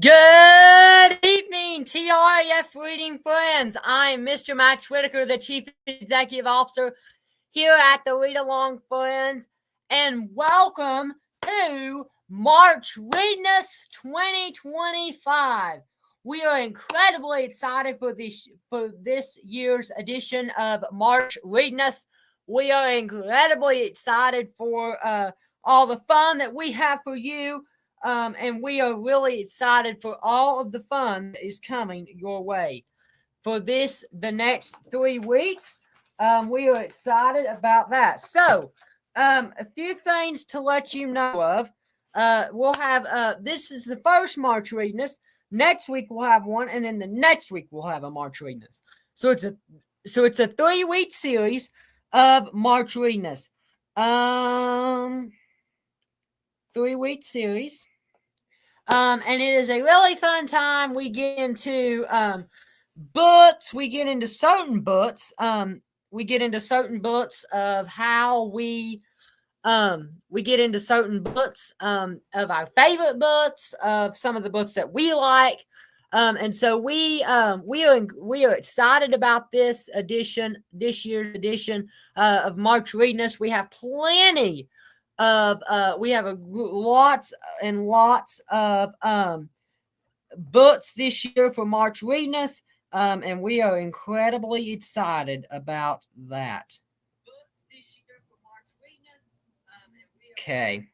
Good evening, TRF reading friends. I'm Mr. Max Whitaker, the Chief Executive Officer here at the Read Along Friends, and welcome to March READness 2025. We are incredibly excited for this year's edition of March READness. We are incredibly excited for all the fun that we have for you. And we are really excited for all of the fun that is coming your way. For the next 3 weeks, we are excited about that. So, a few things to let you know of. We'll have, this is the first March READness. Next week we'll have one, and then the next week we'll have a March READness. So it's a 3-week series of March READness. 3-week series. And it is a really fun time. We get into books. We get into certain books. We get into certain books of how we get into certain books of our favorite books, of some of the books that we like. And so we are excited about this year's edition of March READness. We have plenty of lots and lots of books this year for March READness, and we are incredibly excited about that. Okay.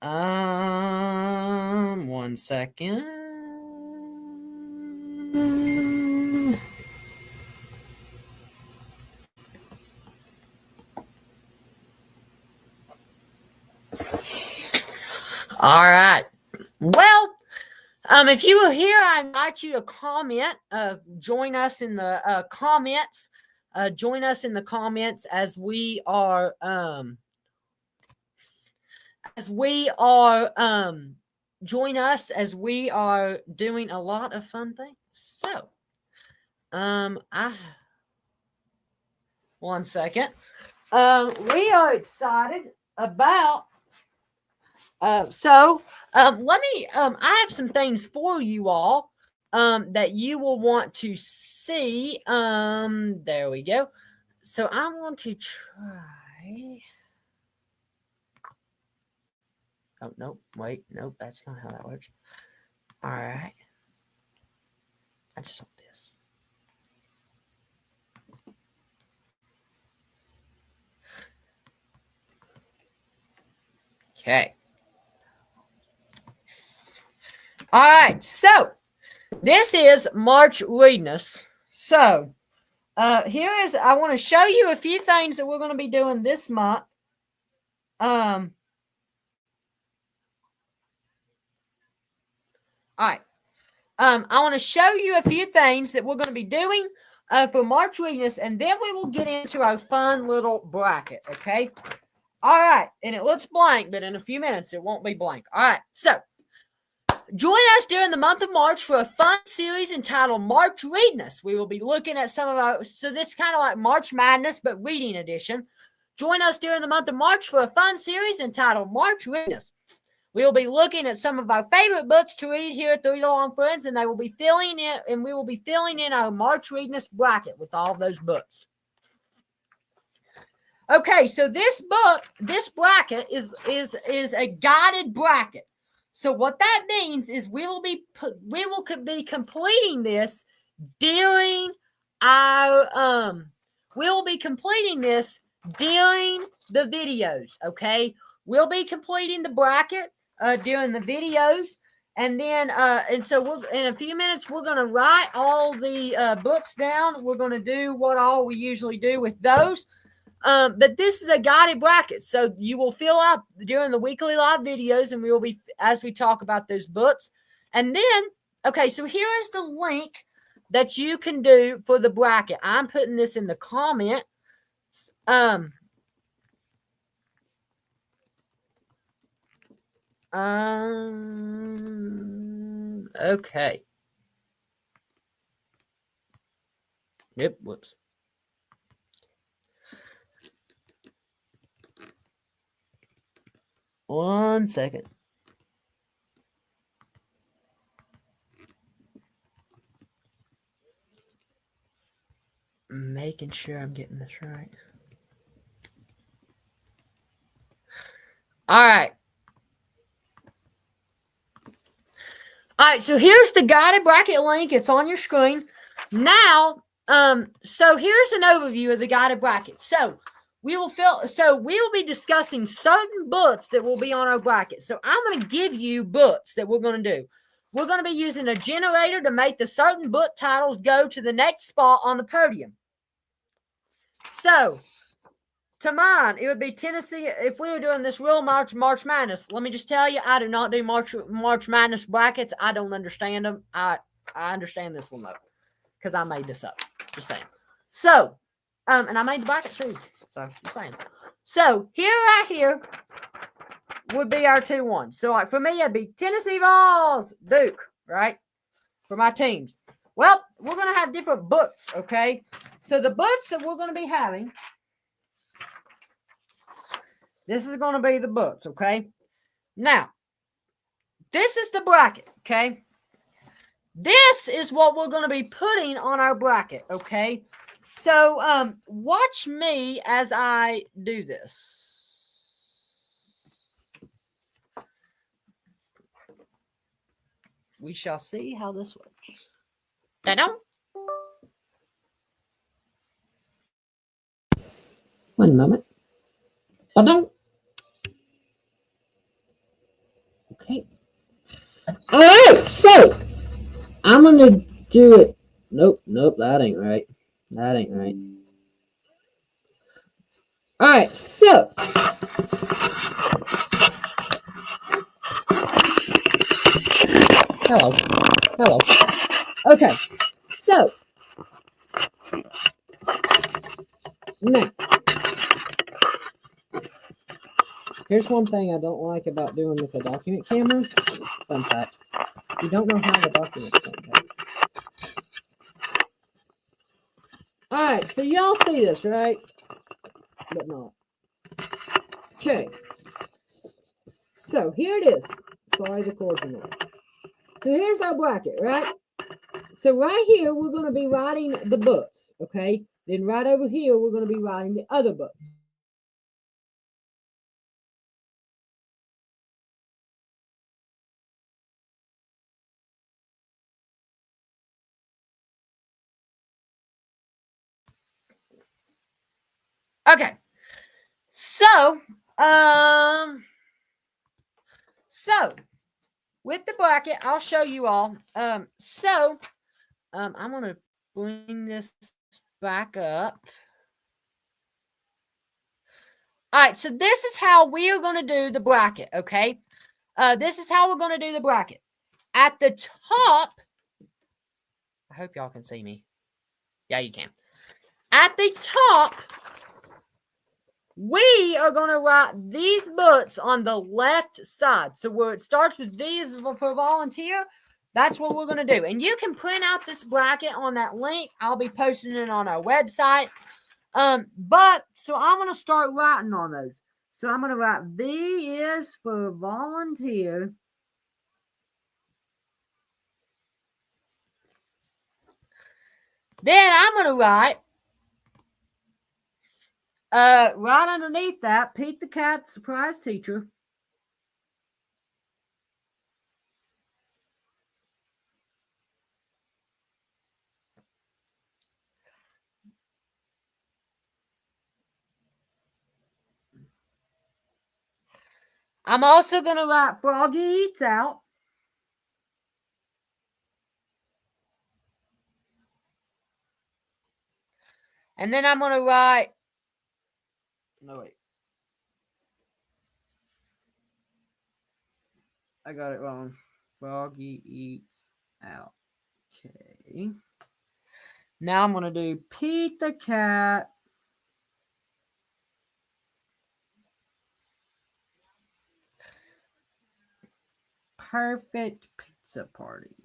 1 second. All right. Well, if you were here, I invite you to comment. Join us in the comments. Join us in the comments as we are join us as we are doing a lot of fun things. So, 1 second. We are excited about. Let me. I have some things for you all. That you will want to see. There we go. So I want to try. Oh, no, wait, nope, that's not how that works. All right. I just want this. Okay. All right, so this is March READness. So I want to show you a few things that we're going to be doing this month. All right. I want to show you a few things that we're going to be doing for March READness, and then we will get into our fun little bracket, okay? All right, and it looks blank, but in a few minutes it won't be blank. All right, so join us during the month of March for a fun series entitled March READness. We will be looking at so this is kind of like March Madness, but reading edition. Join us during the month of March for a fun series entitled March READness. We will be looking at some of our favorite books to read here at the Read Along Friends, and we will be filling in our March READness bracket with all of those books. Okay, so this bracket is a guided bracket. So what that means is we will be completing this during the videos. Okay, we'll be completing the bracket during the videos, and then so in a few minutes we're going to write all the books down. We're going to do what all we usually do with those. But this is a guided bracket, so you will fill out during the weekly live videos, and we will be as we talk about those books. And then, okay, so here is the link that you can do for the bracket. I'm putting this in the comment. Okay. Yep. Whoops. One second. making sure I'm getting this right. All right. All right, so here's the guided bracket link. It's on your screen. Now, so here's an overview of the guided bracket. So we will be discussing certain books that will be on our bracket. So I'm going to give you books that we're going to do. We're going to be using a generator to make the certain book titles go to the next spot on the podium. So to mine, it would be Tennessee. If we were doing this real March Madness, let me just tell you, I do not do March Madness brackets. I don't understand them. I understand this one though, because I made this up. Just saying. So, and I made the brackets too. So just saying. So right here would be our 2-1. So like for me, it'd be Tennessee Vols, Duke, right? For my teams. Well, we're gonna have different books, okay? So the books that we're gonna be having. This is going to be the books, okay? Now, this is the bracket, okay? This is what we're going to be putting on our bracket, okay? So, watch me as I do this. We shall see how this works. Da-dum. One moment. Da-dum. Okay. All right, so I'm going to do it. Nope, that ain't right. All right, so hello. Okay, so now here's one thing I don't like about doing with a document camera. Fun fact. You don't know how the document's going to take. Alright, so y'all see this, right? But not. Okay. So here it is. Sorry, the cord's in there. So here's our bracket, right? So right here, we're going to be writing the books, okay? Then right over here, we're going to be writing the other books. Okay. So with the bracket, I'll show you all. I'm going to bring this back up. All right, so this is how we are going to do the bracket, okay? This is how we're going to do the bracket. At the top, I hope y'all can see me. Yeah, you can. At the top, we are going to write these books on the left side. So where it starts with these for volunteer, that's what we're going to do. And you can print out this bracket on that link. I'll be posting it on our website. So I'm going to start writing on those. So I'm going to write V is for volunteer. Then I'm going to write, right underneath that, Pete the Cat, surprise teacher. I'm also going to write Froggy Eats Out. And then I'm going to write, no, wait. I got it wrong. Froggy Eats Out. Okay. Now I'm going to do Pete the Cat. Perfect pizza party.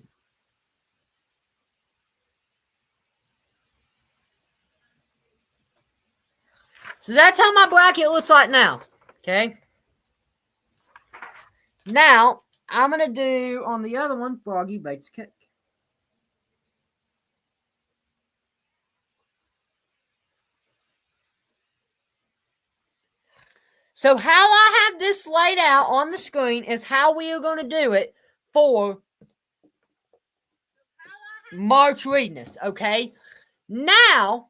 So that's how my bracket looks like now. Okay. Now, I'm going to do on the other one, Froggy Bakes Cake. So how I have this laid out on the screen is how we are going to do it for March READness, okay? Now,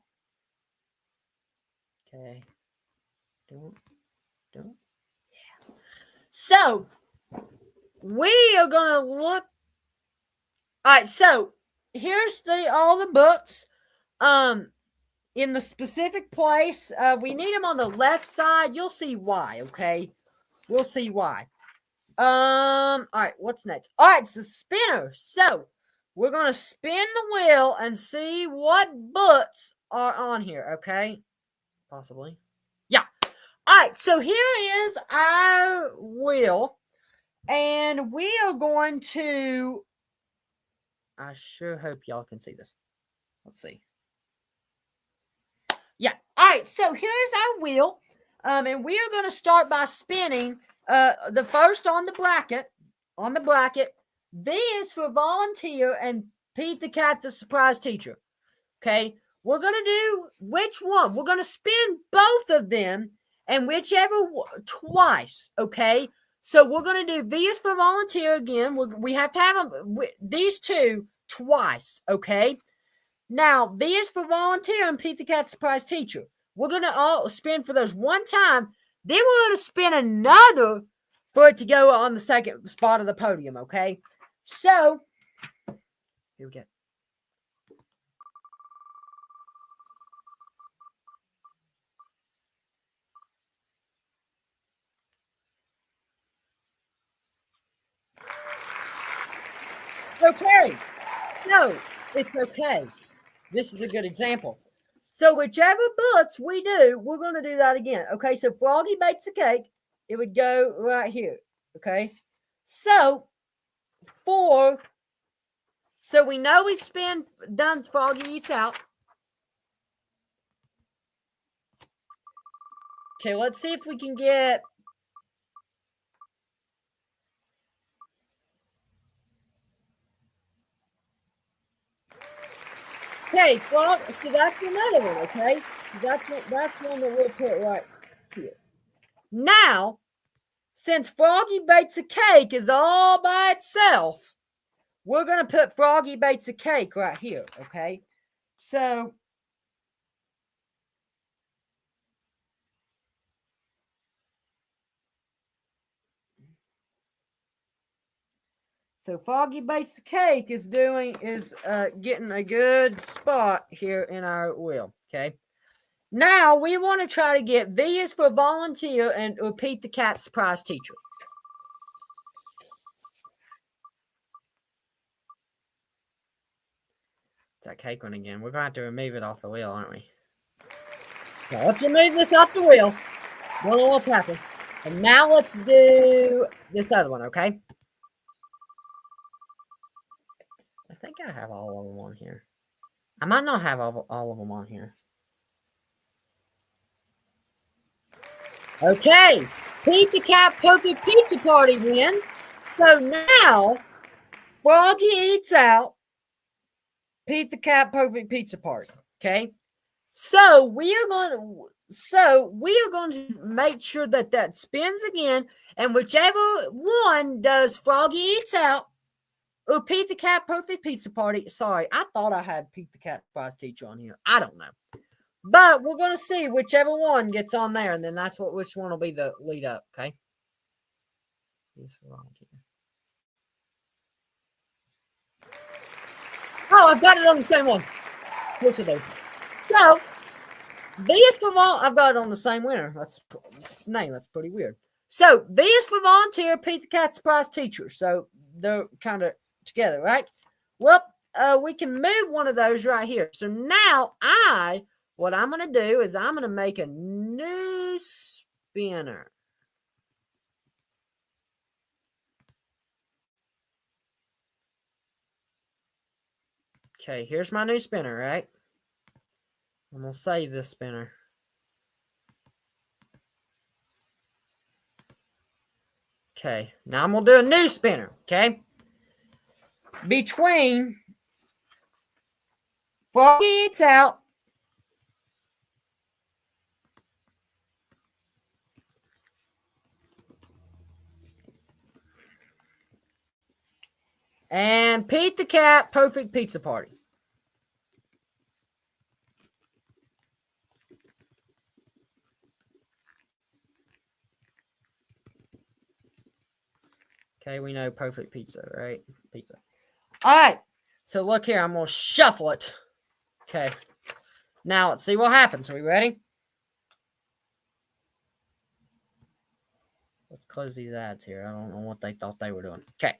okay, don't. So, we are going to look, all right, so here's all the books, in the specific place. We need them on the left side. You'll see why, okay? We'll see why. All right, what's next? All right, it's the spinner. So, we're going to spin the wheel and see what books are on here, okay? Possibly. Yeah. All right, so here is our wheel. And we are going to, I sure hope y'all can see this. Let's see. Yeah. All right, so here's our wheel. And we are going to start by spinning the first on the bracket. On the bracket. V is for volunteer and Pete the cat, the surprise teacher. Okay. We're going to do which one? We're going to spin both of them and whichever twice. Okay. So we're going to do V is for volunteer again. We have to have them, these two twice. Okay. Now, V is for volunteer and Pete the cat, surprise teacher. We're going to all spin for those one time. Then we're going to spin another for it to go on the second spot of the podium, okay? So, here we go. Okay. No, it's okay. This is a good example. So, whichever books we do, we're going to do that again. Okay, so Froggy bakes the cake. It would go right here. Okay. So, so we know we've done Froggy Eats Out. Okay, let's see if we can get. Okay, Frog. So that's another one. Okay, that's one that we'll put right here. Now, since Froggy Bakes a Cake is all by itself, we're gonna put Froggy Bakes a Cake right here. Okay, so. So Froggy Bakes a Cake is getting a good spot here in our wheel. Okay. Now we want to try to get V is for volunteer and Pete the cat, surprise teacher. It's that cake one again. We're going to have to remove it off the wheel, aren't we? Now let's remove this off the wheel. Don't know what's happened. And now let's do this other one, okay? I think I have all of them on here. I might not have all of them on here. Okay. Pete the Cat Perfect Pizza Party wins. So now, Froggy Eats Out. Pete the Cat Perfect Pizza Party. Okay. So we are going to make sure that spins again, and whichever one does Froggy Eats Out or Pete the Cat Perfect Pizza Party. Sorry, I thought I had Pete the Cat Surprise Teacher on here. I don't know. But we're going to see whichever one gets on there, and then that's which one will be the lead up, okay? Oh, I've got it on the same one. Yes, I do. So, V is for I've got it on the same winner. That's pretty weird. So, V is for volunteer, Pete the Cat Surprise Teacher. So, they're kind of together, right? Well, we can move one of those right here. So, now what I'm going to do is I'm going to make a new spinner. Okay, here's my new spinner, right? I'm going to save this spinner. Okay, now I'm going to do a new spinner, okay? Between Froggy Eats Out And Pete the Cat, Perfect Pizza Party. Okay, we know perfect pizza, right? Pizza. All right. So look here. I'm going to shuffle it. Okay. Now let's see what happens. Are we ready? Let's close these ads here. I don't know what they thought they were doing. Okay.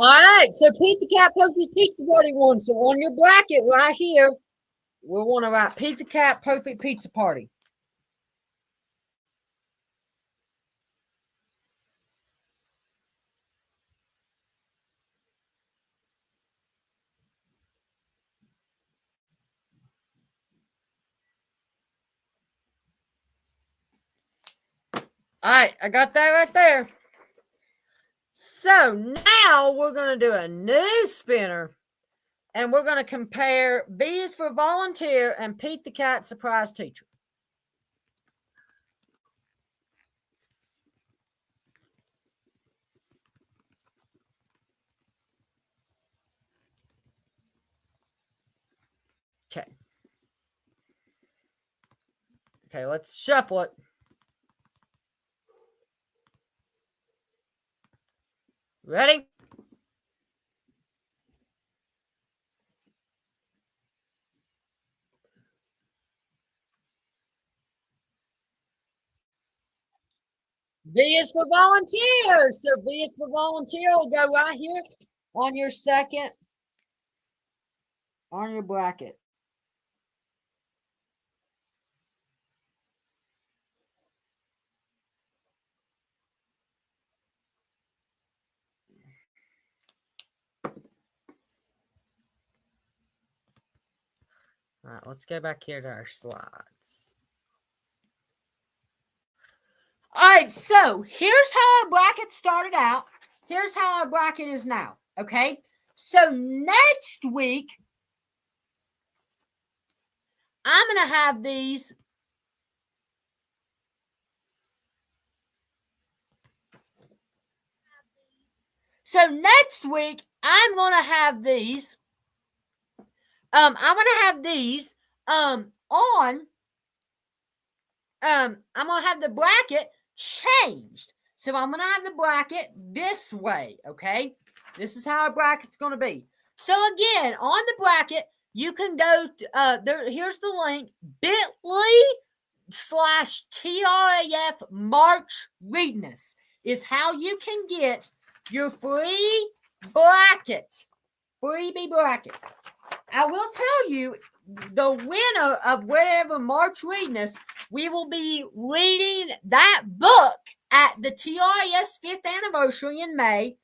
All right. So Pizza Cat Perfect Pizza Party won. So on your bracket right here, we want to write Pizza Cat Perfect Pizza Party. All right. I got that right there. So now we're going to do a new spinner. And we're going to compare B is for volunteer and Pete the Cat surprise teacher. Okay. Okay, let's shuffle it. Ready? V is for volunteers. So V is for volunteer will go right here on your second, on your bracket. All right, let's go back here to our slides. All right, so here's how our bracket started out. Here's how our bracket is now, okay? So next week, I'm going to have these. So next week, I'm going to have these. I'm going to have these on. I'm going to have the bracket changed. So I'm going to have the bracket this way, okay? This is how a bracket's going to be. So again, on the bracket, you can go to, here's the link, bit.ly/TRAF March READness is how you can get your free bracket. Freebie bracket. I will tell you, the winner of whatever March READness, we will be reading that book at the TRS 5th anniversary in May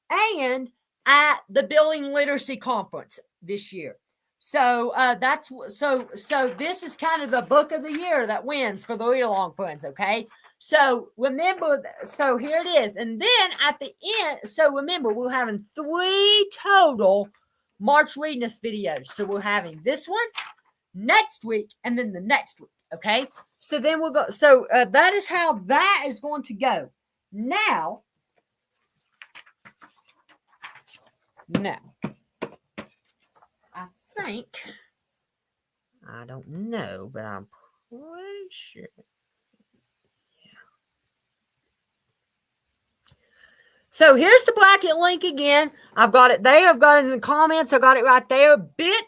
and at the Building Literacy Conference this year. So so this is kind of the book of the year that wins for the read along friends, okay? So remember, so here it is. And then at the end, so remember, we're having 3 total March READness videos. So we're having this one next week and then the next week, okay? So then we'll go. So that is how that is going to go. Now, I think, I don't know, but I'm pretty sure. So here's the bracket link again. I've got it there. I've got it in the comments. I got it right there. bit.ly/TRAF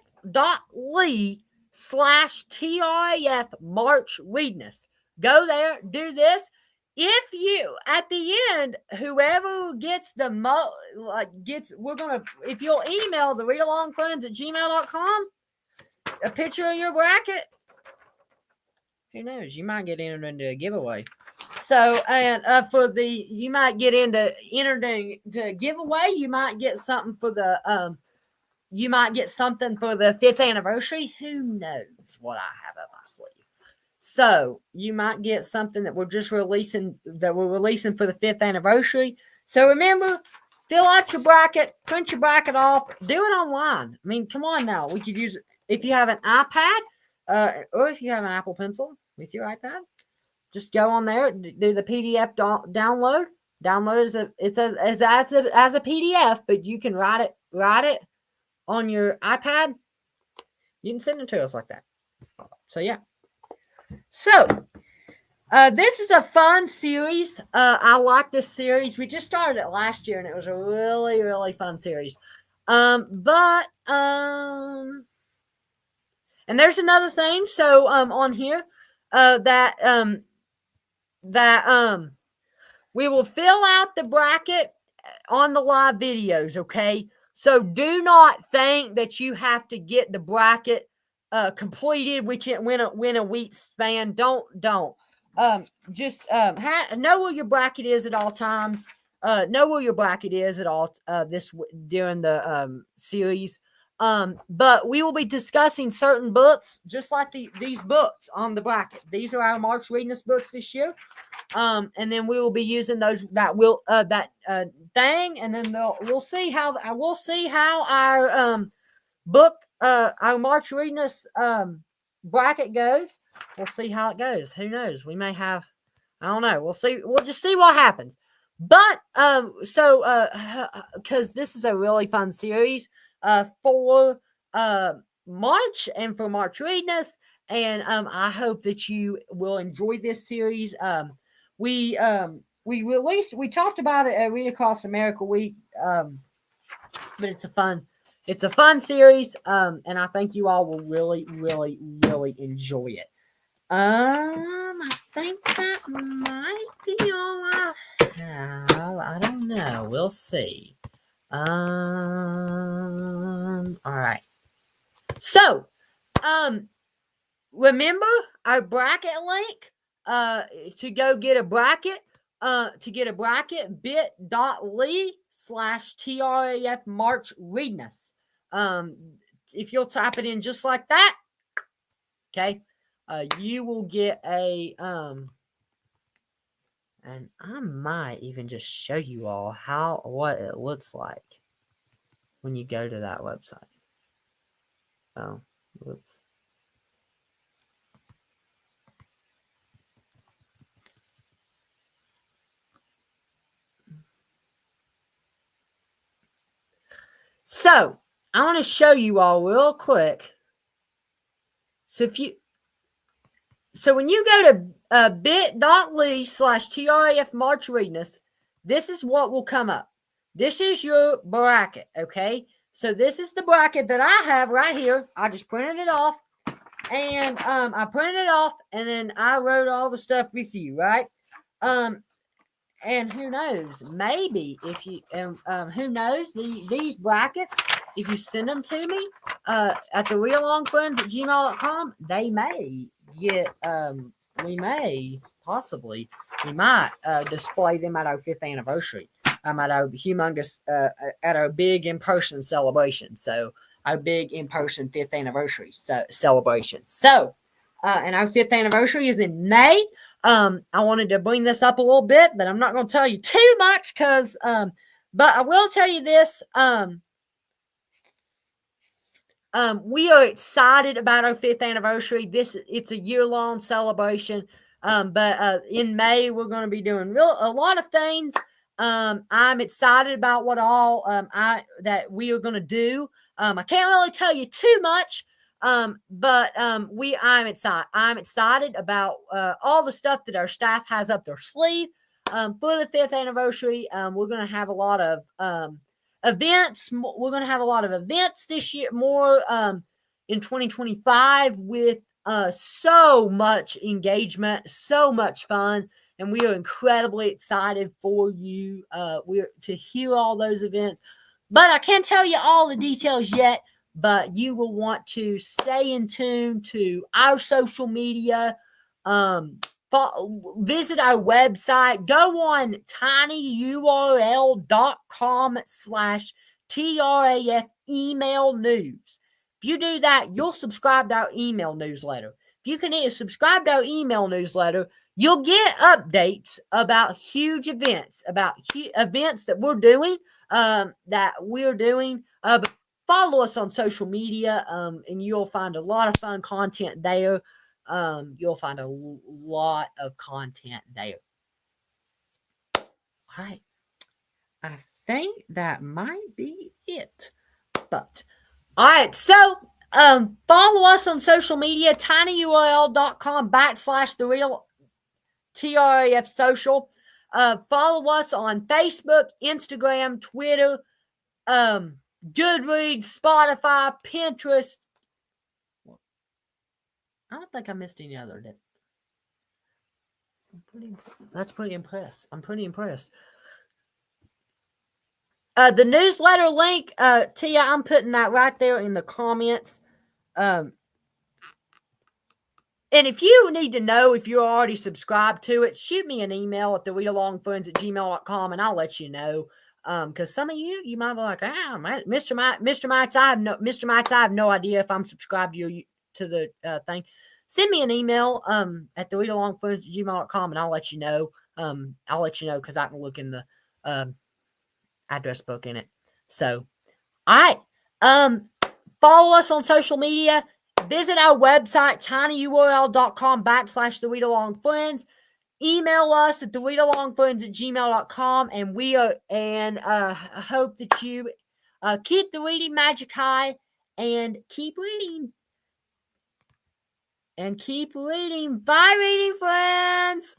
March READness. Go there. Do this. If you, at the end, whoever gets the most, if you'll email the readalongfriends@gmail.com, a picture of your bracket, who knows, you might get entered into a giveaway. So, and you might get into to giveaway. You might get something for the 5th anniversary. Who knows what I have up my sleeve? So you might get something that we're releasing for the 5th anniversary. So remember, fill out your bracket, print your bracket off, do it online. I mean, come on now. We could use it if you have an iPad. or if you have an Apple Pencil with your iPad, just go on there, do the PDF download. Download as a PDF, but you can write it on your iPad. You can send it to us like that. So yeah. So this is a fun series. I like this series. We just started it last year, and it was a really, really fun series. And there's another thing. So on here, that we will fill out the bracket on the live videos. Okay. So do not think that you have to get the bracket completed within a week span. Don't. Just know where your bracket is at all times. Know where your bracket is at all during the series. But we will be discussing certain books, just like these books on the bracket. These are our March READness books this year. And then we will be using that thing, and then we'll see how our book, our March READness bracket goes. We'll see how it goes. Who knows? We may have, I don't know. We'll see. We'll just see what happens. But because this is a really fun series for March and for March READness, and I hope that you will enjoy this series. We talked about it at Read Across America Week, but it's a fun series, and I think you all will really, really, really enjoy it. I think that might be all I have. I don't know. We'll see. All right. So, remember our bracket link, to go get a bracket, bit.ly/TRAF March READness. If you'll type it in just like that, okay, you will get a, and I might even just show you all what it looks like when you go to that website. Oh, whoops. So I want to show you all real quick. So when you go to bit.ly/TRAF March READness, this is what will come up. This is your bracket, okay? So this is the bracket that I have right here. I just printed it off, and then I wrote all the stuff with you, right? And who knows? Maybe if you who knows, these brackets, if you send them to me at the readalongfriends@gmail.com, they may get we might display them at our 5th anniversary. At our humongous at our big in-person celebration. So our big in-person 5th anniversary celebration. So and our 5th anniversary is in May. I wanted to bring this up a little bit, but I'm not going to tell you too much because, but I will tell you this. We are excited about our 5th anniversary. It's a year-long celebration. But in May, we're going to be doing a lot of things. I'm excited about what all that we are going to do. I can't really tell you too much. But I'm excited about all the stuff that our staff has up their sleeve for the 5th anniversary. We're going to have a lot of events. We're going to have a lot of events this year, more in 2025, with so much engagement, so much fun, and we are incredibly excited for you to hear all those events. But I can't tell you all the details yet. But you will want to stay in tune to our social media. Visit our website. Go on tinyurl.com/TRAF email news. If you do that, you'll subscribe to our email newsletter. If you can subscribe to our email newsletter, you'll get updates about huge events, events that we're doing, follow us on social media, and you'll find a lot of fun content there. You'll find a lot of content there. All right. I think that might be it. But all right, so follow us on social media, tinyurl.com/the real TRAF social. Follow us on Facebook, Instagram, Twitter, Goodreads, Spotify, Pinterest. I don't think I missed any other. That's pretty impressed. I'm pretty impressed. The newsletter link, Tia, I'm putting that right there in the comments. And if you need to know if you're already subscribed to it, shoot me an email at thereadalongfriends@gmail.com and I'll let you know. Because some of you might be like, Mr. Max, I have no idea if I'm subscribed to the thing. Send me an email at thereadalongfriends@gmail.com and I'll let you know. I'll let you know because I can look in the address book in it. So, all right. Follow us on social media. Visit our website, tinyurl.com/thereadalongfriends. Email us at thereadalongfriends@gmail.com, and I hope that you keep the reading magic high and keep reading. And keep reading. Bye, reading friends.